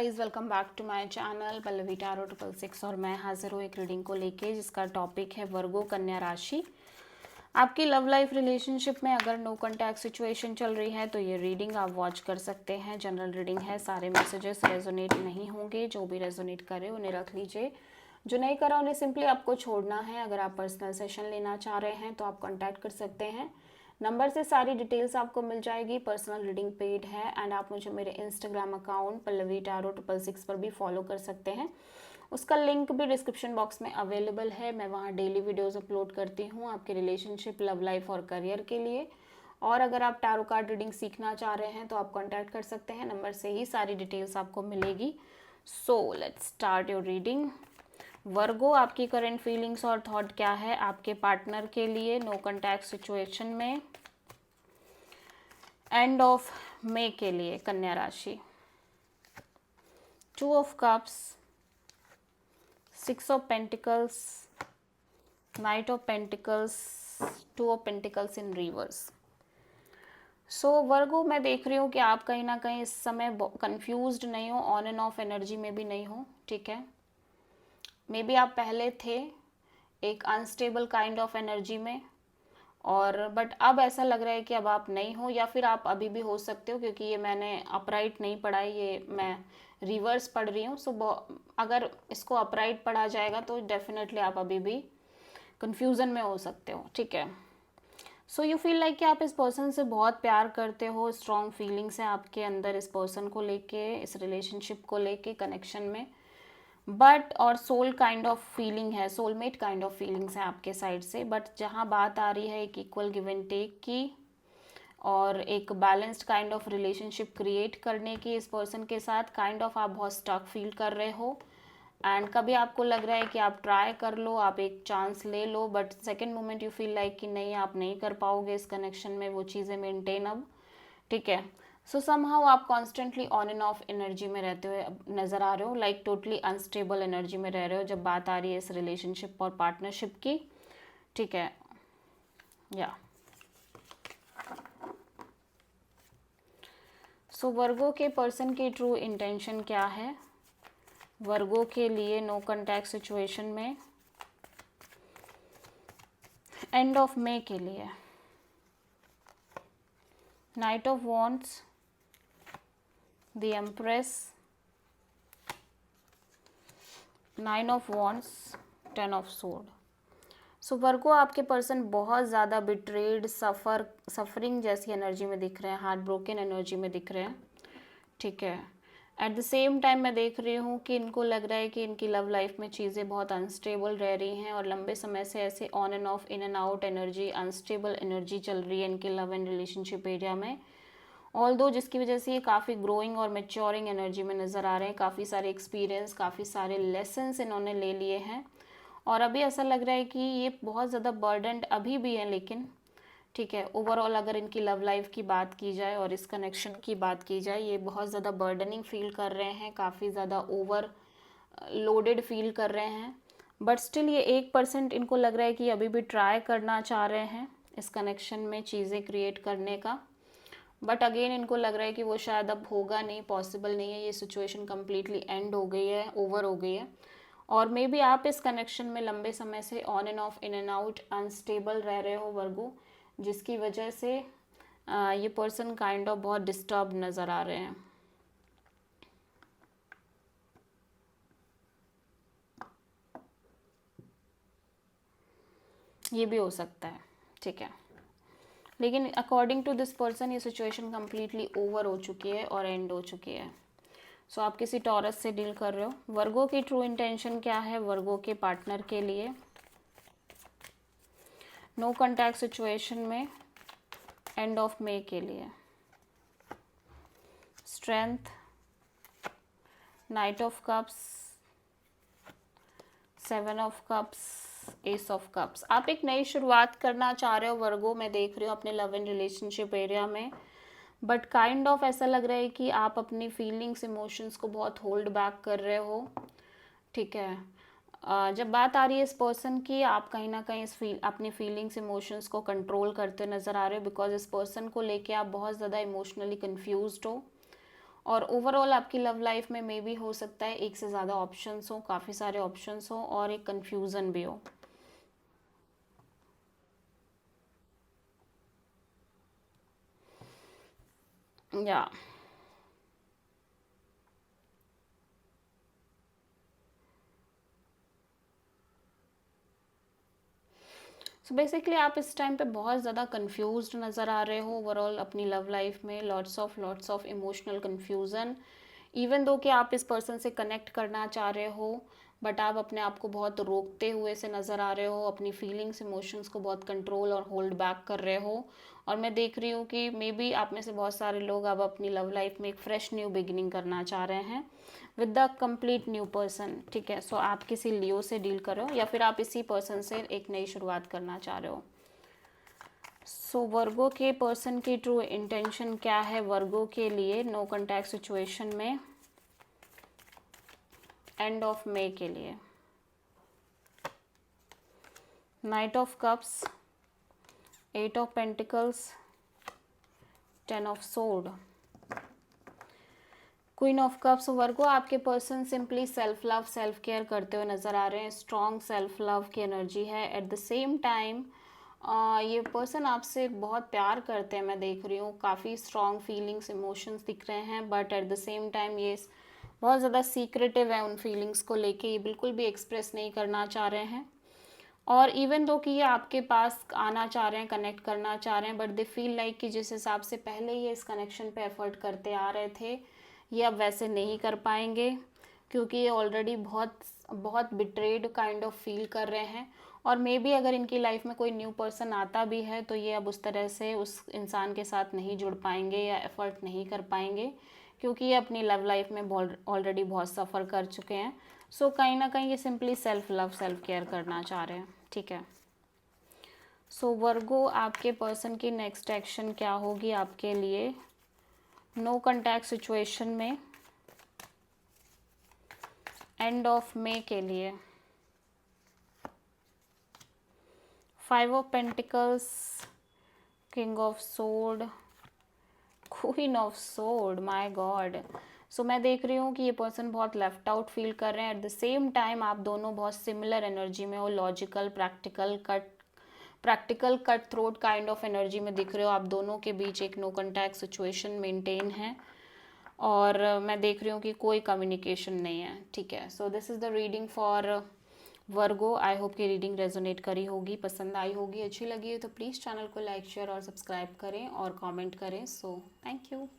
Guys welcome back to my channel Pallavi tarot 666 और मैं हाजिर हूँ एक रीडिंग को लेके जिसका टॉपिक है वर्गो कन्या राशि। आपकी लव लाइफ रिलेशनशिप में अगर नो कॉन्टैक्ट सिचुएशन चल रही है तो ये रीडिंग आप वॉच कर सकते हैं। जनरल रीडिंग है, सारे मैसेजेस रेजोनेट नहीं होंगे, जो भी रेजोनेट करे उन्हें रख लीजिए, जो नहीं करा उन्हें सिंपली आपको छोड़ना है। अगर आप पर्सनल सेशन लेना चाह रहे हैं तो आप कॉन्टैक्ट कर सकते हैं, नंबर से सारी डिटेल्स आपको मिल जाएगी। पर्सनल रीडिंग पेड है एंड आप मुझे मेरे इंस्टाग्राम अकाउंट पल्लवी टैरो 666 पर भी फॉलो कर सकते हैं। उसका लिंक भी डिस्क्रिप्शन बॉक्स में अवेलेबल है। मैं वहाँ डेली वीडियोस अपलोड करती हूँ आपके रिलेशनशिप, लव लाइफ और करियर के लिए। और अगर आप टैरो कार्ड रीडिंग सीखना चाह रहे हैं तो आप कॉन्टैक्ट कर सकते हैं, नंबर से ही सारी डिटेल्स आपको मिलेगी। So let's start your reading. Virgo, आपकी करंट फीलिंग्स और थॉट क्या है आपके पार्टनर के लिए नो कॉन्टैक्ट सिचुएशन में, एंड ऑफ मई के लिए कन्या राशि। 2 of cups, 6 of pentacles, knight of pentacles, 2 of pentacles in reverse. So Virgo, मैं देख रही हूँ कि आप कहीं ना कहीं इस समय कंफ्यूज्ड नहीं हो, ऑन एंड ऑफ एनर्जी में भी नहीं हो, ठीक है। मे बी आप पहले थे एक अनस्टेबल काइंड ऑफ एनर्जी में, और बट अब ऐसा लग रहा है कि अब आप नहीं हो, या फिर आप अभी भी हो सकते हो, क्योंकि ये मैंने अपराइट नहीं पढ़ा है, ये मैं रिवर्स पढ़ रही हूँ। सो अगर इसको अपराइट पढ़ा जाएगा तो डेफिनेटली आप अभी भी कंफ्यूजन में हो सकते हो, ठीक है। सो यू फील लाइक कि आप इस पर्सन से बहुत प्यार करते हो, स्ट्रॉन्ग फीलिंग्स हैं आपके अंदर इस पर्सन को लेके, इस रिलेशनशिप को लेके, कनेक्शन में। बट और सोल काइंड ऑफ फीलिंग है, सोलमेट काइंड ऑफ फीलिंग्स है आपके साइड से। बट जहाँ बात आ रही है एक इक्वल गिव एंड टेक की और एक balanced kind of relationship create करने की इस पर्सन के साथ, काइंड ऑफ आप बहुत स्टक फील कर रहे हो। एंड कभी आपको लग रहा है कि आप ट्राई कर लो, आप एक चांस ले लो, but second moment you feel like कि नहीं, आप नहीं कर पाओगे इस कनेक्शन में वो चीज़ें मेंटेन अब, ठीक है। सो समहाउ आप constantly on end of energy में रहते हुए नज़र आ रहे हो, लाइक टोटली अनस्टेबल एनर्जी में रह रहे हो जब बात आ रही है इस रिलेशनशिप और पार्टनरशिप की, ठीक है। या सो वर्गो के पर्सन की ट्रू इंटेंशन क्या है वर्गो के लिए नो कॉन्टैक्ट सिचुएशन में, एंड ऑफ मई के लिए। Knight of wands, the empress, 9 of wands, 10 of sword. So Virgo, आपके पर्सन बहुत ज़्यादा बिट्रेड, सफरिंग जैसी एनर्जी में दिख रहे हैं, हार्ट ब्रोकन एनर्जी में दिख रहे हैं, ठीक है। एट द सेम टाइम मैं देख रही हूँ कि इनको लग रहा है कि इनकी लव लाइफ में चीज़ें बहुत अनस्टेबल रह रही हैं और लंबे समय से ऐसे on end of, in and out energy, unstable energy चल रही है इनके लव एंड रिलेशनशिप एरिया में। ऑल्दो जिसकी वजह से ये काफ़ी ग्रोइंग और मैच्योरिंग एनर्जी में नज़र आ रहे हैं, काफ़ी सारे एक्सपीरियंस, काफ़ी सारे लेसन्स इन्होंने ले लिए हैं, और अभी ऐसा लग रहा है कि ये बहुत ज़्यादा बर्डनड अभी भी है, लेकिन ठीक है, ओवरऑल अगर इनकी लव लाइफ की बात की जाए और इस कनेक्शन की बात की जाए, ये बहुत ज़्यादा बर्डनिंग फील कर रहे हैं, काफ़ी ज़्यादा ओवर लोडेड फील कर रहे हैं। बट स्टिल ये 1% इनको लग रहा है कि अभी भी ट्राई करना चाह रहे हैं इस कनेक्शन में चीज़ें क्रिएट करने का। बट अगेन इनको लग रहा है कि वो शायद अब होगा नहीं, पॉसिबल नहीं है, ये सिचुएशन कम्प्लीटली एंड हो गई है, ओवर हो गई है। और मे बी आप इस कनेक्शन में लंबे समय से on end of, in and out, unstable रह रहे हो वर्गो, जिसकी वजह से ये पर्सन काइंड ऑफ बहुत डिस्टर्ब नज़र आ रहे हैं। ये भी हो सकता है, ठीक है। लेकिन अकॉर्डिंग टू दिस पर्सन ये सिचुएशन कम्प्लीटली ओवर हो चुकी है और एंड हो चुकी है। सो आप किसी टॉरस से डील कर रहे हो। वर्गो की ट्रू इंटेंशन क्या है वर्गो के पार्टनर के लिए नो कॉन्टैक्ट सिचुएशन में, एंड ऑफ मई के लिए। Strength, night of cups, 7 of cups, S of cups. आप एक नई शुरुआत करना चाह रहे हो वर्गो, मैं देख रही हूँ अपने लव एंड रिलेशनशिप एरिया में, बट काइंड ऑफ ऐसा लग रहा है कि आप अपनी फीलिंग्स, इमोशंस को बहुत होल्ड बैक कर रहे हो, ठीक है। जब बात आ रही है इस पर्सन की, आप कहीं ना कहीं अपनी फीलिंग्स, इमोशंस को कंट्रोल करते नज़र आ रहे हो, बिकॉज इस पर्सन को लेके आप बहुत ज़्यादा इमोशनली कन्फ्यूज्ड हो और ओवरऑल आपकी लव लाइफ में मे भी हो सकता है एक से ज़्यादा ऑप्शंस हो, काफ़ी सारे ऑप्शंस हो और एक कन्फ्यूज़न भी हो। या सो बेसिकली आप इस टाइम पे बहुत ज़्यादा कंफ्यूज्ड नज़र आ रहे हो ओवरऑल अपनी लव लाइफ में, lots of emotional confusion. Even though कि आप इस पर्सन से कनेक्ट करना चाह रहे हो, बट आप अपने आप को बहुत रोकते हुए से नज़र आ रहे हो, अपनी फीलिंग्स इमोशंस को बहुत कंट्रोल और होल्ड बैक कर रहे हो। और मैं देख रही हूँ कि मे बी आप में से बहुत सारे लोग अब अपनी लव लाइफ में एक फ्रेश न्यू बिगिनिंग करना चाह रहे हैं with the complete new person. ठीक है, सो आप किसी लियो से डील कर रहे हो या फिर आप इसी पर्सन से एक नई शुरुआत करना चाह रहे हो। सो वर्गो के पर्सन की ट्रू इंटेंशन क्या है वर्गो के लिए नो कॉन्टैक्ट सिचुएशन में एंड ऑफ मे के लिए? Knight of cups, 8 of pentacles, 10 of sword, queen of cups. Virgo आपके person simply self love self care करते हुए नज़र आ रहे हैं, स्ट्रॉन्ग सेल्फ लव की एनर्जी है। एट द सेम टाइम ये पर्सन आपसे बहुत प्यार करते हैं, मैं देख रही हूँ, काफ़ी स्ट्रॉन्ग फीलिंग्स इमोशंस दिख रहे हैं, but at the same time ये बहुत ज़्यादा सीक्रेटिव है उन फीलिंग्स को लेके, ये बिल्कुल भी एक्सप्रेस नहीं करना चाह रहे हैं। और इवन दो कि ये आपके पास आना चाह रहे हैं, कनेक्ट करना चाह रहे हैं, बट दे फील लाइक कि जिस हिसाब से पहले ये इस कनेक्शन पे एफर्ट करते आ रहे थे ये अब वैसे नहीं कर पाएंगे, क्योंकि ये ऑलरेडी बहुत बहुत बिट्रेड काइंड ऑफ फील कर रहे हैं। और मे बी अगर इनकी लाइफ में कोई न्यू पर्सन आता भी है तो ये अब उस तरह से उस इंसान के साथ नहीं जुड़ पाएंगे या एफर्ट नहीं कर पाएंगे, क्योंकि ये अपनी लव लाइफ में ऑलरेडी बहुत सफ़र कर चुके हैं। सो कहीं ना कहीं ये simply self love self care करना चाह रहे हैं। ठीक है, सो वर्गो आपके पर्सन की नेक्स्ट एक्शन क्या होगी आपके लिए नो कॉन्टैक्ट सिचुएशन में एंड ऑफ मे के लिए? 5 of pentacles, king of sword, queen of sword, my god. So मैं देख रही हूँ कि ये पर्सन बहुत लेफ्ट आउट फील कर रहे हैं। एट द सेम टाइम आप दोनों बहुत सिमिलर एनर्जी में हो, logical practical cut throat kind of energy में दिख रहे हो। आप दोनों के बीच एक नो कॉन्टैक्ट सिचुएशन मेंटेन है और मैं देख रही हूँ कि कोई कम्युनिकेशन नहीं है। ठीक है, so this is the reading for Virgo. I hope कि रीडिंग रेजोनेट करी होगी, पसंद आई होगी, अच्छी लगी है तो प्लीज़ चैनल को लाइक शेयर और सब्सक्राइब करें और कमेंट करें। So thank you.